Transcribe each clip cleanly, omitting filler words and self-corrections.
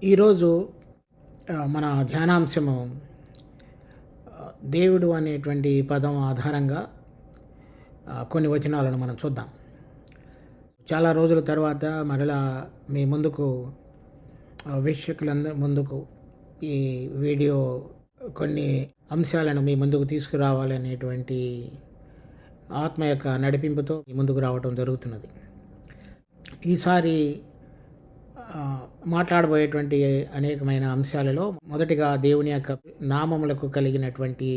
ఈరోజు మన ధ్యానాంశము దేవుడు అనేటువంటి పదం ఆధారంగా కొన్ని వచనాలను మనం చూద్దాం. చాలా రోజుల తర్వాత మరలా మీ ముందుకు వీక్షకులందరి ముందుకు ఈ వీడియో కొన్ని అంశాలను మీ ముందుకు తీసుకురావాలనేటువంటి ఆత్మ యొక్క నడిపింపుతో మీ ముందుకు రావడం జరుగుతున్నది. ఈసారి మాట్లాడబోయేటువంటి అనేకమైన అంశాలలో మొదటిగా దేవుని యొక్క నామములకు కలిగినటువంటి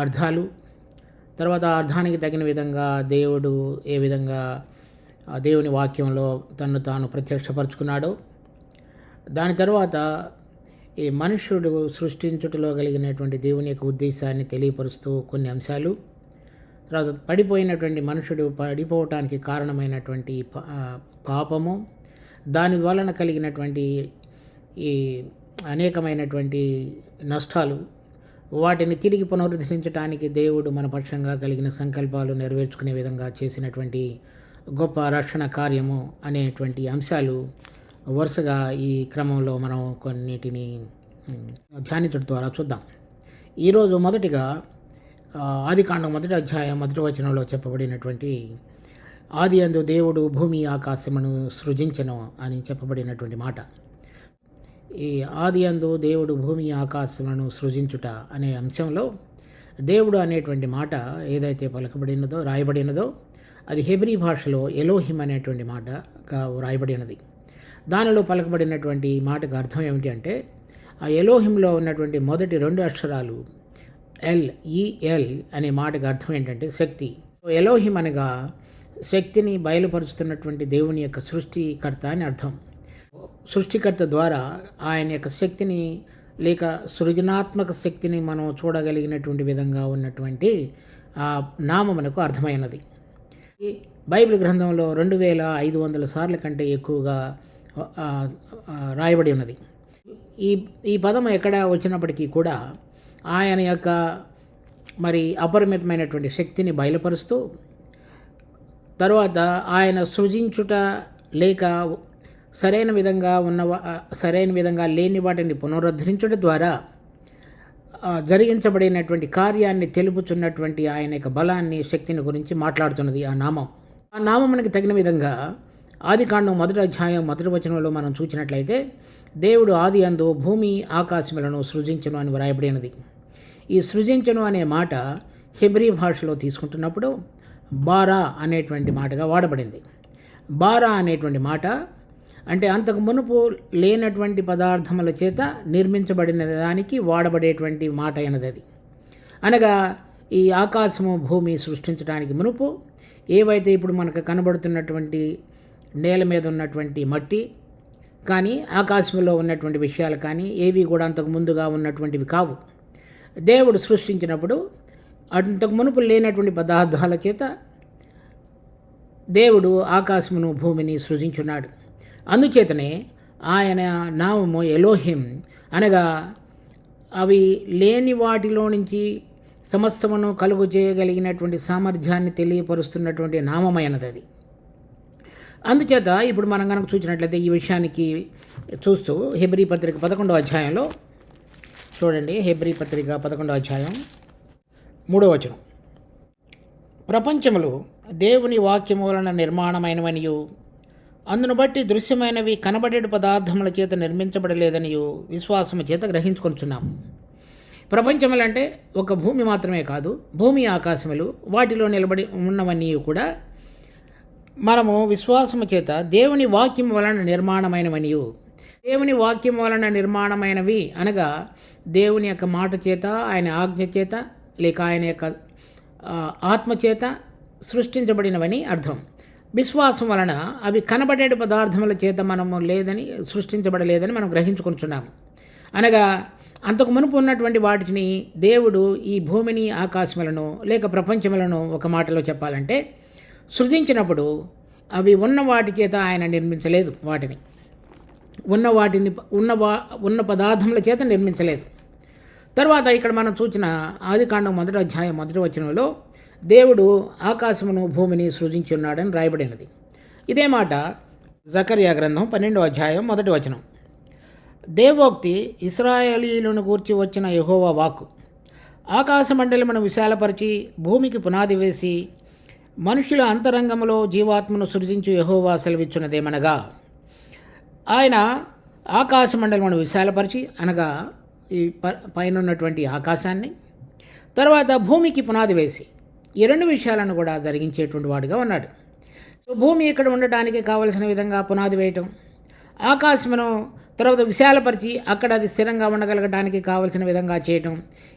అర్థాలు, తర్వాత అర్థానికి తగిన విధంగా దేవుడు ఏ విధంగా దేవుని వాక్యంలో తను తాను ప్రత్యక్షపరుచుకున్నాడో, దాని తర్వాత ఈ మనుష్యుడు సృష్టించుటలో కలిగినటువంటి దేవుని యొక్క ఉద్దేశాన్ని తెలియపరుస్తూ కొన్ని అంశాలు, తర్వాత పడిపోయినటువంటి మనుషుడు పడిపోవటానికి కారణమైనటువంటి పాపము, దాని వలన కలిగినటువంటి ఈ అనేకమైనటువంటి నష్టాలు, వాటిని తిరిగి పునరుద్ధరించడానికి దేవుడు మన పక్షంగా కలిగిన సంకల్పాలు నెరవేర్చుకునే విధంగా చేసినటువంటి గొప్ప రక్షణ కార్యము అనేటువంటి అంశాలు వరుసగా ఈ క్రమంలో మనం కొన్నిటిని ధ్యానించడం ద్వారా చూద్దాం. ఈరోజు మొదటిగా ఆదికాండం 1వ అధ్యాయం 1వ వచనంలో చెప్పబడినటువంటి ఆది యందు దేవుడు భూమి ఆకాశమును సృజించెను అని చెప్పబడినటువంటి మాట. ఈ ఆది యందు దేవుడు భూమి ఆకాశమును సృజించుట అనే అంశంలో దేవుడు అనేటువంటి మాట ఏదైతే పలకబడినదో రాయబడినదో అది హెబ్రీ భాషలో ఎలోహిం అనేటువంటి మాటగా రాయబడినది. దానిలో పలకబడినటువంటి మాటకు అర్థం ఏమిటి అంటే, ఆ ఎలోహింలో ఉన్నటువంటి మొదటి 2 అక్షరాలు ఎల్ అనే మాటకు అర్థం ఏంటంటే శక్తి. ఎలోహిం అనగా శక్తిని బయలుపరుస్తున్నటువంటి దేవుని యొక్క సృష్టికర్త అని అర్థం. సృష్టికర్త ద్వారా ఆయన యొక్క శక్తిని లేక సృజనాత్మక శక్తిని మనం చూడగలిగినటువంటి విధంగా ఉన్నటువంటి ఆ నామమునకు అర్థమైనది. ఈ బైబిల్ గ్రంథంలో 2500 సార్ల కంటే ఎక్కువగా రాయబడి ఉన్నది. ఈ పదం ఎక్కడ వచ్చినప్పటికీ కూడా ఆయన యొక్క అపరిమితమైనటువంటి శక్తిని బయలుపరుస్తూ, తర్వాత ఆయన సృజించుట లేక సరైన విధంగా లేని వాటిని పునరుద్ధరించుట ద్వారా జరిగించబడినటువంటి కార్యాన్ని తెలుపుచున్నటువంటి ఆయన యొక్క బలాన్ని, శక్తిని గురించి మాట్లాడుతున్నది ఆ నామం. ఆ నామమునకి తగిన విధంగా ఆదికాండం 1వ అధ్యాయం 1వ వచనంలో మనం చూసినట్లయితే దేవుడు ఆది యందు భూమి ఆకాశములను సృజించును అని వ్రాయబడినది. ఈ సృజించును అనే మాట హెబ్రీ భాషలో తీసుకుంటున్నప్పుడు బారా అనేటువంటి మాటగా వాడబడింది. బారా అనేటువంటి మాట అంటే అంతకు మునుపు లేనటువంటి పదార్థముల చేత నిర్మించబడిన దానికి వాడబడేటువంటి మాట అయినది. అది అనగా ఈ ఆకాశము భూమి సృష్టించడానికి మునుపు ఏవైతే ఇప్పుడు మనకు కనబడుతున్నటువంటి నేల మీద ఉన్నటువంటి మట్టి కానీ, ఆకాశంలో ఉన్నటువంటి విషయాలు కానీ ఏవి కూడా అంతకు ముందుగా ఉన్నటువంటివి కావు. దేవుడు సృష్టించినప్పుడు అంతకు మునుపు లేనటువంటి పదార్థాల చేత దేవుడు ఆకాశమును భూమిని సృజించున్నాడు. అందుచేతనే ఆయన నామము ఎలోహిం అనగా అవి లేని వాటిలో నుంచి సమస్తమును కలుగు చేయగలిగినటువంటి సామర్థ్యాన్ని తెలియపరుస్తున్నటువంటి నామమైనది అది. అందుచేత ఇప్పుడు మనం కనుక చూసినట్లయితే ఈ విషయానికి చూస్తూ హెబ్రీ పత్రిక 11వ అధ్యాయంలో చూడండి. హెబ్రీ పత్రిక 11వ అధ్యాయం 3వ వచనం, ప్రపంచములు దేవుని వాక్యము వలన నిర్మాణమైనవనియు అందును బట్టి దృశ్యమైనవి కనబడేటి పదార్థముల చేత నిర్మించబడలేదనియు విశ్వాసము చేత గ్రహించుకొనుచున్నాము. ప్రపంచములంటే ఒక భూమి మాత్రమే కాదు, భూమి ఆకాశములు వాటిలో నిలబడి ఉన్నవన్నీ కూడా మనము విశ్వాసము చేత దేవుని వాక్యం వలన నిర్మాణమైనవనియు, దేవుని వాక్యం వలన నిర్మాణమైనవి అనగా దేవుని యొక్క మాట చేత, ఆయన ఆజ్ఞ చేత లేక ఆయన యొక్క ఆత్మ చేత సృష్టించబడినవని అర్థం. విశ్వాసం వలన అవి కనబడే పదార్థముల చేత మనము సృష్టించబడలేదని మనం గ్రహించుకుంటున్నాము. అనగా అంతకు మునుపు ఉన్నటువంటి వాటిని దేవుడు ఈ భూమిని ఆకాశములను లేక ప్రపంచములను ఒక మాటలో చెప్పాలంటే సృజించినప్పుడు అవి ఉన్న వాటి చేత ఆయన నిర్మించలేదు. వాటిని ఉన్న పదార్థముల చేత నిర్మించలేదు. తర్వాత ఇక్కడ మనం చూసిన ఆదికాండం 1వ అధ్యాయం 1వ వచనంలో దేవుడు ఆకాశమును భూమిని సృజించున్నాడని రాయబడినది. ఇదే మాట జకర్యా గ్రంథం 12వ అధ్యాయం 1వ వచనం. దేవోక్తి ఇశ్రాయేలీయులను గూర్చి వచ్చిన యెహోవా వాక్కు. ఆకాశమండలమును విశాలపరిచి భూమికి పునాది వేసి మనుషుల అంతరంగములో జీవాత్మను సృజించు యెహోవా సెలవిచ్చున్నదేమనగా, ఆయన ఆకాశమండలమును విశాలపరిచి, అనగా ఈ పైన ఉన్నటువంటి ఆకాశాన్ని, తర్వాత భూమికి పునాది వేసి, ఈ రెండు విషయాలను కూడా జరిగించేటువంటి వాడుగా ఉన్నాడు. సో భూమి ఇక్కడ ఉండటానికి కావలసిన విధంగా పునాది వేయటం, ఆకాశమును తర్వాత విశాలపరిచి అక్కడ అది స్థిరంగా ఉండగలగడానికి కావలసిన విధంగా చేయటం,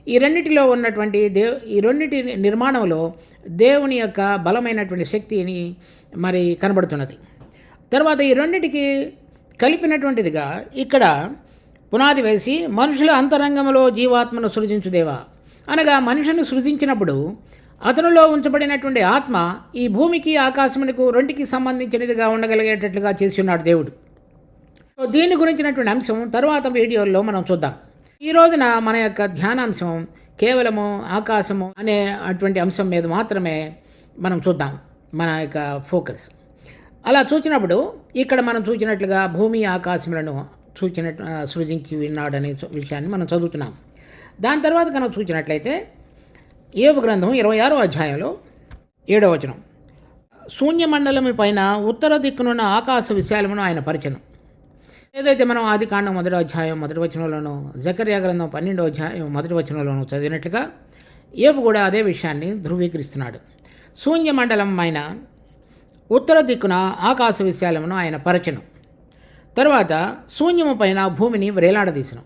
ఈ రెండిటిలో ఉన్నటువంటి ఈ రెండిటి నిర్మాణంలో దేవుని యొక్క బలమైనటువంటి శక్తిని మరి కనబడుతున్నది. తర్వాత ఈ రెండిటికి కలిపినటువంటిదిగా ఇక్కడ పునాది వేసి మనుషుల అంతరంగంలో జీవాత్మను సృజించుదేవా, అనగా మనుషుని సృజించినప్పుడు అతనిలో ఉంచబడినటువంటి ఆత్మ ఈ భూమికి ఆకాశమునకు రెండుకి సంబంధించినదిగా ఉండగలిగేటట్లుగా చేసి ఉన్నాడు దేవుడు. దీని గురించినటువంటి అంశం తరువాత వీడియోల్లో మనం చూద్దాం. ఈ రోజున మన యొక్క ధ్యానాంశం కేవలము ఆకాశము అనే అటువంటి అంశం మీద మాత్రమే మనం చూద్దాం, మన యొక్క ఫోకస్. అలా చూసినప్పుడు ఇక్కడ మనం చూసినట్లుగా భూమి ఆకాశములను సృజించి ఉన్నాడనే విషయాన్ని మనం చదువుతున్నాం. దాని తర్వాత కనుక చూసినట్లయితే యోబు గ్రంథం 26వ అధ్యాయంలో 7వ వచనం, శూన్యమండలము పైన ఉత్తర దిక్కునున్న ఆకాశ విశాలమును ఆయన పరిచయం. ఏదైతే మనం ఆదికాండం 1వ అధ్యాయం 1వ వచనంలోనూ, జకర్యా గ్రంథం 12వ అధ్యాయం 1వ వచనంలోనూ చదివినట్లుగా యోబు కూడా అదే విషయాన్ని ధృవీకరిస్తున్నాడు. శూన్యమండలం పైన ఉత్తర దిక్కున ఆకాశ విశాలమును ఆయన పరిచయం, తర్వాత శూన్యము పైన భూమిని వ్రేలాడదీసను.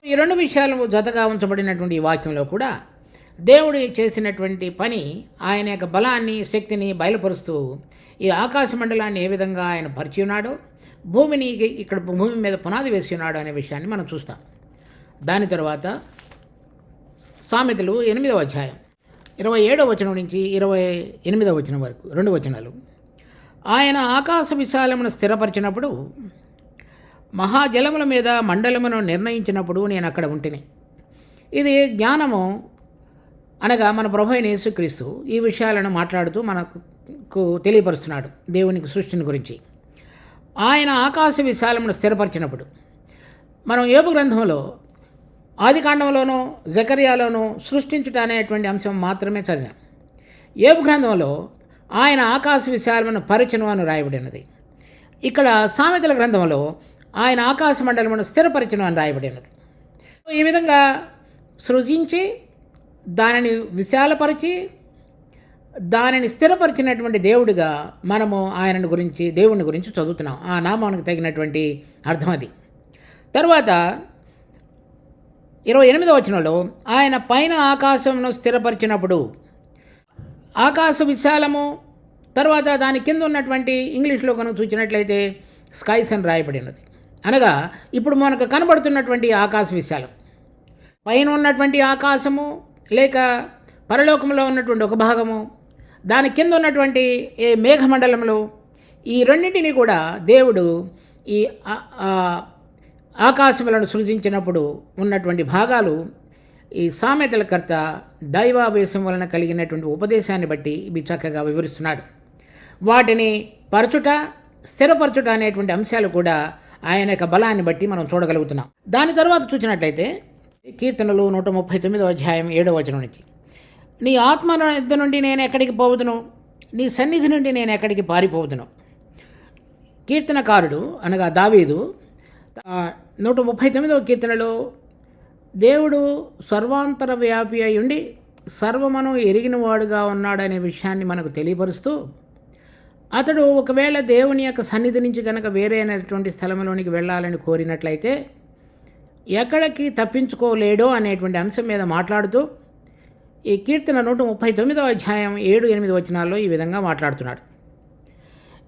ఈ రెండు విషయాలు జతగా ఉంచబడినటువంటి ఈ వాక్యంలో కూడా దేవుడు చేసినటువంటి పని, ఆయన యొక్క బలాన్ని శక్తిని బయలుపరుస్తూ ఈ ఆకాశ మండలాన్ని ఏ విధంగా ఆయన పరిచి ఉన్నాడో, భూమిని ఇక్కడ భూమి మీద పునాది వేసి ఉన్నాడు అనే విషయాన్ని మనం చూస్తాం. దాని తర్వాత సామెతలు 8వ అధ్యాయం 27వ వచనం నుంచి 28వ వచనం వరకు 2 వచనాలు, ఆయన ఆకాశ విశాలమును స్థిరపరిచినప్పుడు, మహాజలముల మీద మండలమును నిర్ణయించినప్పుడు నేను అక్కడ ఉంటిని. ఇది జ్ఞానము, అనగా మన ప్రభు అయిన యేసుక్రీస్తు ఈ విషయాలను మాట్లాడుతూ మనకు తెలియపరుస్తున్నాడు దేవునికి సృష్టిని గురించి. ఆయన ఆకాశ విశాలమును స్థిరపరిచినప్పుడు, మనం యోబు గ్రంథంలో ఆదికాండంలోనూ జకర్యాలోనూ సృష్టించుట అనేటువంటి అంశం మాత్రమే చదివాం. యోబు గ్రంథంలో ఆయన ఆకాశ విశాలమును పరిచను అని రాయబడినది. ఇక్కడ సామెతల గ్రంథంలో ఆయన ఆకాశ మండలమును స్థిరపరిచను అని రాయబడినది. ఈ విధంగా సృజించి దానిని విశాలపరిచి దానిని స్థిరపరిచినటువంటి దేవుడిగా మనము ఆయనను గురించి, దేవుని గురించి చదువుతున్నాం. ఆ నామానికి తగినటువంటి అర్థం అది. తర్వాత 28వ వచనంలో ఆయన పైన ఆకాశమును స్థిరపరిచినప్పుడు, ఆకాశ విశాలము, తర్వాత దాని కింద ఉన్నటువంటి ఇంగ్లీష్లో కనుక చూసినట్లయితే స్కైస్ అని రాయబడినది. అనగా ఇప్పుడు మనకు కనబడుతున్నటువంటి ఆకాశ విశాలం, పైన ఉన్నటువంటి ఆకాశము లేక పరలోకంలో ఉన్నటువంటి ఒక భాగము, దాని కింద ఉన్నటువంటి ఏ మేఘమండలంలో, ఈ రెండింటినీ కూడా దేవుడు ఈ ఆకాశములను సృజించినప్పుడు ఉన్నటువంటి భాగాలు ఈ సామెతలకర్త దైవావేశం వలన కలిగినటువంటి ఉపదేశాన్ని బట్టి ఇవి చక్కగా వివరిస్తున్నాడు. వాటిని పరచుట, స్థిరపరచుట అనేటువంటి అంశాలు కూడా ఆయన యొక్క బలాన్ని బట్టి మనం చూడగలుగుతున్నాం. దాని తర్వాత చూసినట్లయితే కీర్తనలు 139వ అధ్యాయం 7వ వచనం నుంచి, నీ ఆత్మ నుండి నేను ఎక్కడికి పోవుదును, నీ సన్నిధి నుండి నేను ఎక్కడికి పారిపోవుదును. కీర్తనకారుడు అనగా దావీదు 139వ కీర్తనలో దేవుడు సర్వాంతర వ్యాపి అయి ఉండి సర్వమును ఎరిగినవాడుగా ఉన్నాడనే విషయాన్ని మనకు తెలియపరుస్తూ, అతడు ఒకవేళ దేవుని యొక్క సన్నిధి నుంచి కనుక వేరే అయినటువంటి స్థలంలోనికి వెళ్ళాలని కోరినట్లయితే ఎక్కడికి తప్పించుకోలేడో అనేటువంటి అంశం మీద మాట్లాడుతూ ఈ కీర్తన 139వ అధ్యాయం 7-8 వచనాల్లో ఈ విధంగా మాట్లాడుతున్నాడు.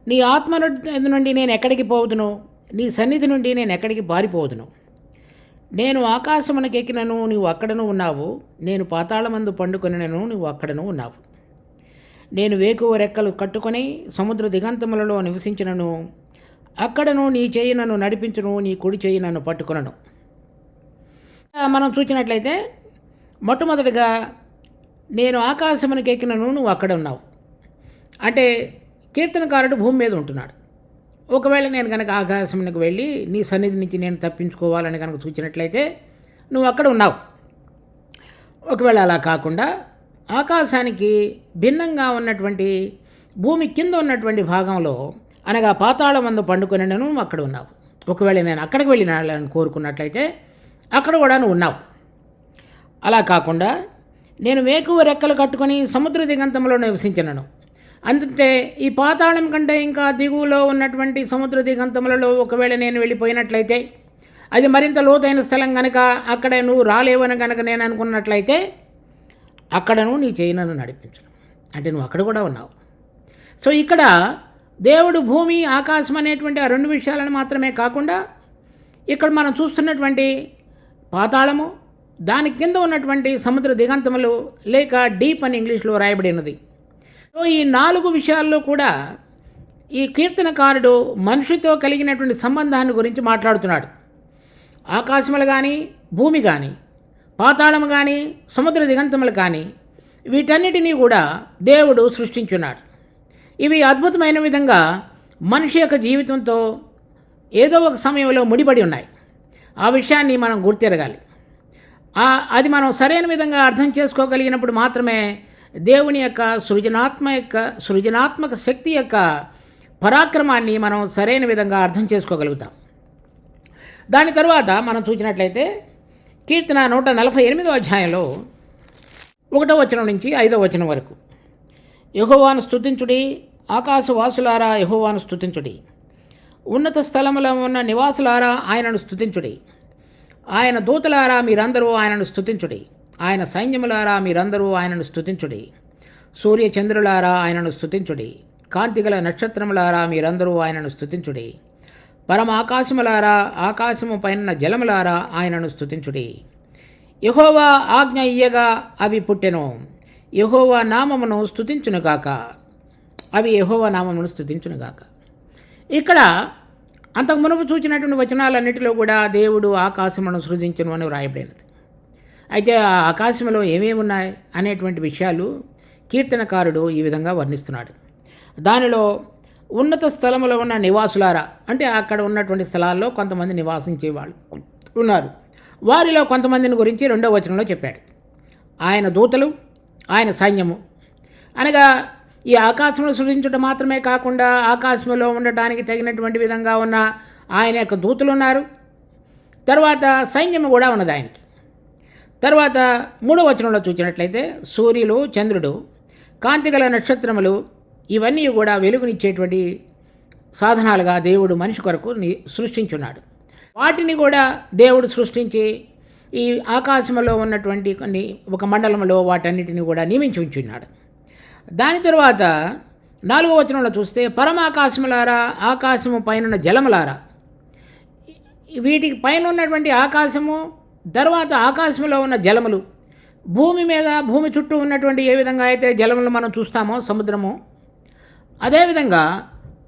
నీ ఆత్మ నుండి నేను ఎక్కడికి పోవుదును, నీ సన్నిధి నుండి నేను ఎక్కడికి పారిపోదును. నేను ఆకాశమునకు ఎక్కినను నువ్వు అక్కడను ఉన్నావు, నేను పాతాళమందు పండుకొనినను నువ్వు అక్కడను ఉన్నావు. నేను వేకువ రెక్కలు కట్టుకొని సముద్ర దిగంతములలో నివసించినను, అక్కడను నీ చేయి నన్ను నడిపించును, నీ కుడి చేయి నన్ను పట్టుకొనను. మనం చూసినట్లయితే మొట్టమొదటిగా నేను ఆకాశమునకు ఎక్కినను నువ్వు అక్కడ ఉన్నావు అంటే కీర్తనకారుడు భూమి మీద ఉంటున్నాడు. ఒకవేళ నేను కనుక ఆకాశంలోకి వెళ్ళి నీ సన్నిధి నుంచి నేను తప్పించుకోవాలని కనుక చూచినట్లయితే నువ్వు అక్కడ ఉన్నావు. ఒకవేళ అలా కాకుండా ఆకాశానికి భిన్నంగా ఉన్నటువంటి భూమి కింద ఉన్నటువంటి భాగంలో అనగా పాతాళం మందు పండుకొని నువ్వు అక్కడ ఉన్నావు. ఒకవేళ నేను అక్కడికి వెళ్ళినాలని కోరుకున్నట్లయితే అక్కడ కూడా నువ్వు ఉన్నావు. అలా కాకుండా నేను వేకువ రెక్కలు కట్టుకొని సముద్ర దిగంతంలో నివసించినను. అందుకే ఈ పాతాళం కంటే ఇంకా దిగువలో ఉన్నటువంటి సముద్ర దిగంతములలో ఒకవేళ నేను వెళ్ళిపోయినట్లయితే అది మరింత లోతైన స్థలం కనుక అక్కడ నువ్వు రాలేవని కనుక నేను అనుకున్నట్లయితే అక్కడను నీ చేయి నన్ను నడిపించను. అంటే నువ్వు అక్కడ కూడా ఉన్నావు. సో ఇక్కడ దేవుడు భూమి ఆకాశం అనేటువంటి ఆ రెండు విషయాలను మాత్రమే కాకుండా ఇక్కడ మనం చూస్తున్నటువంటి పాతాళము, దాని కింద ఉన్నటువంటి సముద్ర దిగంతములు లేక డీప్ అని ఇంగ్లీష్లో రాయబడినది. సో ఈ 4 విషయాల్లో కూడా ఈ కీర్తనకారుడు మనిషితో కలిగినటువంటి సంబంధాన్ని గురించి మాట్లాడుతున్నాడు. ఆకాశములు కానీ, భూమి కానీ, పాతాళము కానీ, సముద్ర దిగంతములు కానీ, వీటన్నిటినీ కూడా దేవుడు సృష్టించున్నాడు. ఇవి అద్భుతమైన విధంగా మనిషి యొక్క జీవితంతో ఏదో ఒక సమయంలో ముడిపడి ఉన్నాయి. ఆ విషయాన్ని మనం గుర్తెరగాలి. అది మనం సరైన విధంగా అర్థం చేసుకోగలిగినప్పుడు మాత్రమే దేవుని యొక్క సృజనాత్మక శక్తి యొక్క పరాక్రమాన్ని మనం సరైన విధంగా అర్థం చేసుకోగలుగుతాం. దాని తరువాత మనం చూసినట్లయితే కీర్తన 148వ అధ్యాయంలో 1వ వచనం నుంచి 5వ వచనం వరకు, యెహోవాను స్తుతించుడి, ఆకాశవాసులారా యెహోవాను స్తుతించుడి, ఉన్నత స్థలములో ఉన్న నివాసులారా ఆయనను స్తుతించుడి, ఆయన దూతలారా మీరందరూ ఆయనను స్తుతించుడి, ఆయన సైన్యములారా మీరందరూ ఆయనను స్తుతించుడి, సూర్య చంద్రులారా ఆయనను స్తుతించుడి, కాంతిగల నక్షత్రములారా మీరందరూ ఆయనను స్తుతించుడి, పరమ ఆకాశములారా ఆకాశము పైన జలములారా ఆయనను స్తుతించుడి. యెహోవా ఆజ్ఞ ఇయ్యగా అవి పుట్టెను, యెహోవా నామమును స్తుతించునుగాక, అవి యెహోవా నామమును స్తుతించునుగాక. ఇక్కడ అంతకు మునుపు చూచినటువంటి వచనాలన్నిటిలో కూడా దేవుడు ఆకాశమును సృజించును అని వ్రాయబడినది. అయితే ఆ ఆకాశంలో ఏమేమి ఉన్నాయి అనేటువంటి విషయాలు కీర్తనకారుడు ఈ విధంగా వర్ణిస్తున్నాడు. దానిలో ఉన్నత స్థలములో ఉన్న నివాసులారా, అంటే అక్కడ ఉన్నటువంటి స్థలాల్లో కొంతమంది నివాసించే వాళ్ళు ఉన్నారు. వారిలో కొంతమందిని గురించి 2వ వచనంలో చెప్పాడు. ఆయన దూతలు, ఆయన సైన్యము, అనగా ఈ ఆకాశంలో సృజించడం మాత్రమే కాకుండా ఆకాశంలో ఉండటానికి తగినటువంటి విధంగా ఉన్న ఆయన యొక్క దూతలు ఉన్నారు. తర్వాత సైన్యము కూడా ఉన్నది ఆయనకి. తర్వాత 3వ వచనంలో చూసినట్లయితే సూర్యులు, చంద్రుడు, కాంతిగల నక్షత్రములు, ఇవన్నీ కూడా వెలుగునిచ్చేటువంటి సాధనాలుగా దేవుడు మనిషి కొరకు సృష్టించున్నాడు. వాటిని కూడా దేవుడు సృష్టించి ఈ ఆకాశంలో ఉన్నటువంటి ఒక మండలంలో వాటన్నిటిని కూడా నియమించి ఉంచున్నాడు. దాని తరువాత 4వ వచనంలో చూస్తే పరమాకాశములారా ఆకాశము పైన జలములారా, వీటికి పైన ఉన్నటువంటి ఆకాశము, తర్వాత ఆకాశంలో ఉన్న జలములు, భూమి చుట్టూ ఉన్నటువంటి ఏ విధంగా అయితే జలములు మనం చూస్తామో సముద్రము, అదేవిధంగా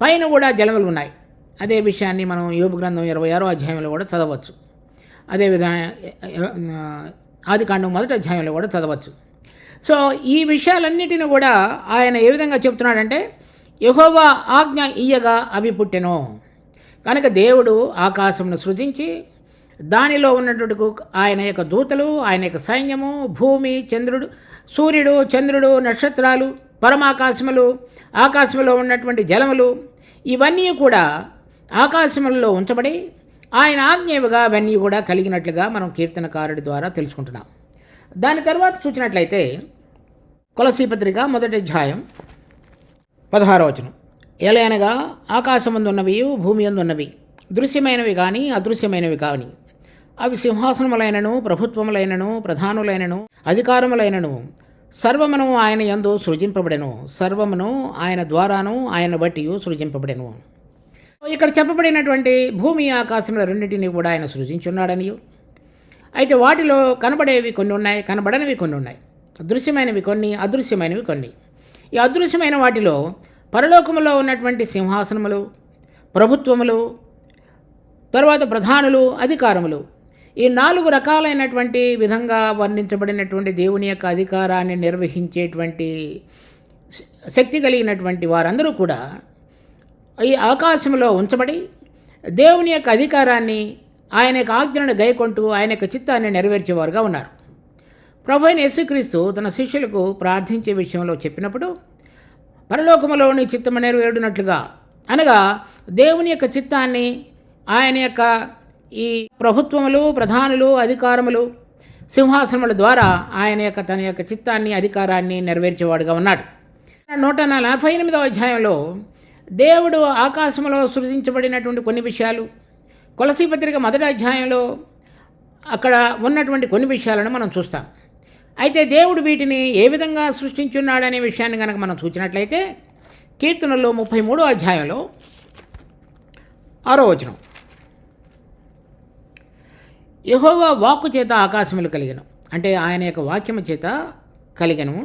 పైన కూడా జలములు ఉన్నాయి. అదే విషయాన్ని మనం యోబు గ్రంథం 26వ అధ్యాయంలో కూడా చదవచ్చు. అదేవిధంగా ఆదికాండం 1వ అధ్యాయంలో కూడా చదవచ్చు. సో ఈ విషయాలన్నిటిని కూడా ఆయన ఏ విధంగా చెప్తున్నాడంటే యెహోవా ఆజ్ఞ ఇయ్యగా అవి పుట్టెను. కనుక దేవుడు ఆకాశమును సృజించి దానిలో ఉన్నటువంటి ఆయన యొక్క దూతలు, ఆయన యొక్క సైన్యము, భూమి, సూర్యుడు, చంద్రుడు, నక్షత్రాలు, పరమాకాశములు, ఆకాశంలో ఉన్నటువంటి జలములు, ఇవన్నీ కూడా ఆకాశములలో ఉంచబడి ఆయన ఆజ్ఞేయగా అవన్నీ కూడా కలిగినట్లుగా మనం కీర్తనకారుడి ద్వారా తెలుసుకుంటున్నాం. దాని తర్వాత చూసినట్లయితే కొలసీ పత్రిక 1వ అధ్యాయం 16వ వచనం, ఎలయనగా ఆకాశమందున్నవి భూమి యందున్నవి దృశ్యమైనవి కానీ అదృశ్యమైనవి కానీ, అవి సింహాసనములైనను, ప్రభుత్వములైనను, ప్రధానులైనను, అధికారములైనను, సర్వమును ఆయన యందు సృజింపబడెను, సర్వమును ఆయన ద్వారాను ఆయన బట్టి సృజింపబడెను. ఇక్కడ చెప్పబడినటువంటి భూమి ఆకాశముల రెండింటినీ కూడా ఆయన సృజించున్నాడని, అయితే వాటిలో కనబడేవి కొన్ని ఉన్నాయి, కనబడనివి కొన్ని ఉన్నాయి, దృశ్యమైనవి కొన్ని, అదృశ్యమైనవి కొన్ని. ఈ అదృశ్యమైన వాటిలో పరలోకములో ఉన్నటువంటి సింహాసనములు, ప్రభుత్వములు, తర్వాత ప్రధానులు, అధికారములు, ఈ 4 రకాలైనటువంటి విధంగా వర్ణించబడినటువంటి దేవుని యొక్క అధికారాన్ని నిర్వహించేటువంటి శక్తి కలిగినటువంటి వారందరూ కూడా ఈ ఆకాశంలో ఉంచబడి దేవుని యొక్క అధికారాన్ని, ఆయన యొక్క ఆజ్ఞలను గైకొంటూ ఆయన యొక్క చిత్తాన్ని నెరవేర్చేవారుగా ఉన్నారు. ప్రభువైన యేసుక్రీస్తు తన శిష్యులకు ప్రార్థించే విషయంలో చెప్పినప్పుడు, పరలోకములోని చిత్తము నెరవేరునట్లుగా, అనగా దేవుని యొక్క చిత్తాన్ని ఆయన యొక్క ఈ ప్రభుత్వములు, ప్రధానులు, అధికారములు, సింహాసనముల ద్వారా ఆయన యొక్క తన యొక్క చిత్తాన్ని, అధికారాన్ని నెరవేర్చేవాడుగా ఉన్నాడు. 148వ అధ్యాయంలో దేవుడు ఆకాశంలో సృజించబడినటువంటి కొన్ని విషయాలు, కొలసీ పత్రిక 1వ అధ్యాయంలో అక్కడ ఉన్నటువంటి కొన్ని విషయాలను మనం చూస్తాం. అయితే దేవుడు వీటిని ఏ విధంగా సృష్టించున్నాడనే విషయాన్ని కనుక మనం చూసినట్లయితే, కీర్తనల్లో 33వ అధ్యాయంలో 6వ వచనం, యెహోవా వాక్కు చేత ఆకాశములు కలిగెను, అంటే ఆయన యొక్క వాక్యము చేత కలిగెను,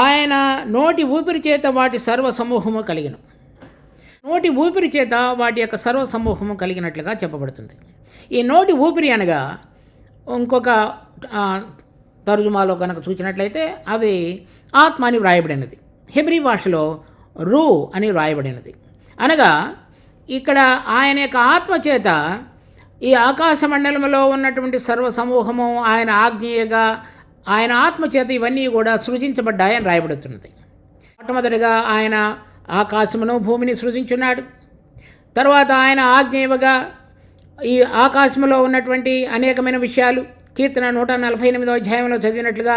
ఆయన నోటి ఊపిరి చేత వాటి సర్వ సమూహము కలిగెను. నోటి ఊపిరి చేత వాటి యొక్క సర్వ సమూహము కలిగినట్లుగా చెప్పబడుతుంది. ఈ నోటి ఊపిరి అనగా ఇంకొక తర్జుమాలో కనుక చూసినట్లయితే అవి ఆత్మ అని వ్రాయబడినది. హెబ్రీ భాషలో రూ అని వ్రాయబడినది. అనగా ఇక్కడ ఆయన యొక్క ఆత్మ చేత ఈ ఆకాశ మండలంలో ఉన్నటువంటి సర్వ సమూహము ఆయన ఆజ్ఞేయగా, ఆయన ఆత్మ చేత ఇవన్నీ కూడా సృజించబడ్డాయని రాయబడుతున్నది. మొట్టమొదటిగా ఆయన ఆకాశమును, భూమిని సృజించున్నాడు. తర్వాత ఆయన ఆజ్ఞేయగా ఈ ఆకాశంలో ఉన్నటువంటి అనేకమైన విషయాలు కీర్తన 148వ అధ్యాయంలో చదివినట్లుగా,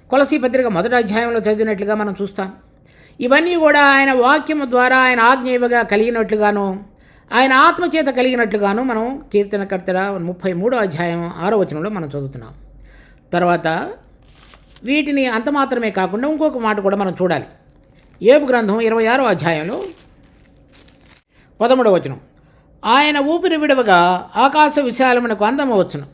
కొలసీ పత్రిక 1వ అధ్యాయంలో చదివినట్లుగా మనం చూస్తాం. ఇవన్నీ కూడా ఆయన వాక్యము ద్వారా ఆయన ఆజ్ఞేయగా కలిగినట్లుగాను, ఆయన ఆత్మచేత కలిగినట్లుగాను మనం కీర్తనకర్త 33వ అధ్యాయం 6వ వచనంలో మనం చదువుతున్నాం. తర్వాత వీటిని అంత మాత్రమే కాకుండా ఇంకొక మాట కూడా మనం చూడాలి. యోబు గ్రంథం 26వ అధ్యాయంలో 13వ వచనం, ఆయన ఊపిరి విడవగా ఆకాశ విశాలమునకు అందము వచ్చును.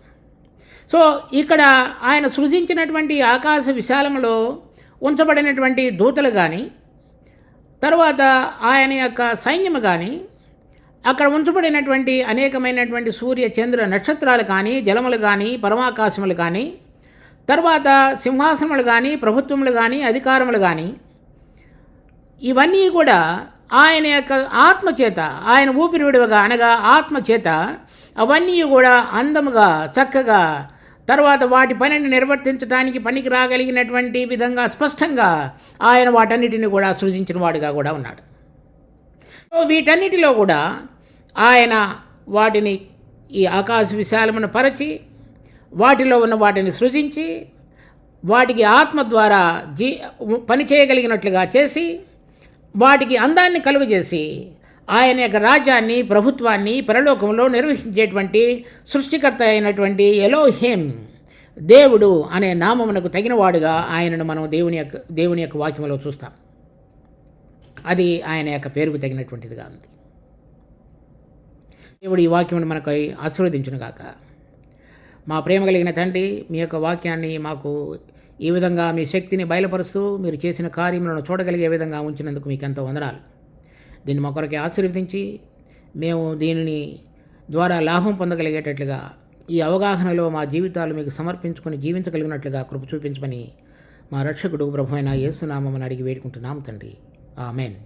సో ఇక్కడ ఆయన సృజించినటువంటి ఆకాశ విశాలములో ఉంచబడినటువంటి దూతలు కానీ, తర్వాత ఆయన యొక్క సైన్యము కానీ, అక్కడ ఉంచబడినటువంటి అనేకమైనటువంటి సూర్య చంద్ర నక్షత్రాలు కానీ, జలములు కానీ, పరమాకాశములు కానీ, తర్వాత సింహాసనములు కానీ, ప్రభుత్వములు కానీ, అధికారములు కానీ, ఇవన్నీ కూడా ఆయన యొక్క ఆత్మచేత, ఆయన ఊపిరి విడవగా అనగా ఆత్మచేత అవన్నీ కూడా అందముగా, చక్కగా, తర్వాత వాటి పనిని నిర్వర్తించడానికి పనికి రాగలిగినటువంటి విధంగా స్పష్టంగా ఆయన వాటన్నిటిని కూడా సృజించిన వాడిగా కూడా ఉన్నాడు. వీటన్నిటిలో కూడా ఆయన వాటిని ఈ ఆకాశ విశాలమును పరచి, వాటిలో ఉన్న వాటిని సృజించి, వాటికి ఆత్మ ద్వారా పని చేయగలిగినట్లుగా చేసి, వాటికి అందాన్ని కలుగజేసి, ఆయన యొక్క రాజ్యాన్ని, ప్రభుత్వాన్ని పరలోకంలో నిర్వహించేటువంటి సృష్టికర్త అయినటువంటి ఎలోహిం, దేవుడు అనే నామమునకు తగినవాడుగా ఆయనను మనం దేవుని యొక్క వాక్యంలో చూస్తాం. అది ఆయన యొక్క పేరుకు తగినటువంటిదిగా ఉంది. దేవుడు ఈ వాక్యమును మనకు ఆశీర్వదించునుగాక. మా ప్రేమ కలిగిన తండ్రి, మీ యొక్క వాక్యాన్ని మాకు ఈ విధంగా మీ శక్తిని బయలుపరుస్తూ మీరు చేసిన కార్యములను చూడగలిగే విధంగా ఉంచినందుకు మీకు ఎంతో వందనాలు. దీన్ని మా కొరకే ఆశీర్వదించి మేము దీనిని ద్వారా లాభం పొందగలిగేటట్లుగా, ఈ అవగాహనలో మా జీవితాలు మీకు సమర్పించుకొని జీవించగలిగినట్లుగా కృప చూపించమని మా రక్షకుడు ప్రభువైన యేసు నామమున అడిగి వేడుకుంటున్నాము తండ్రి. ఆమేన్.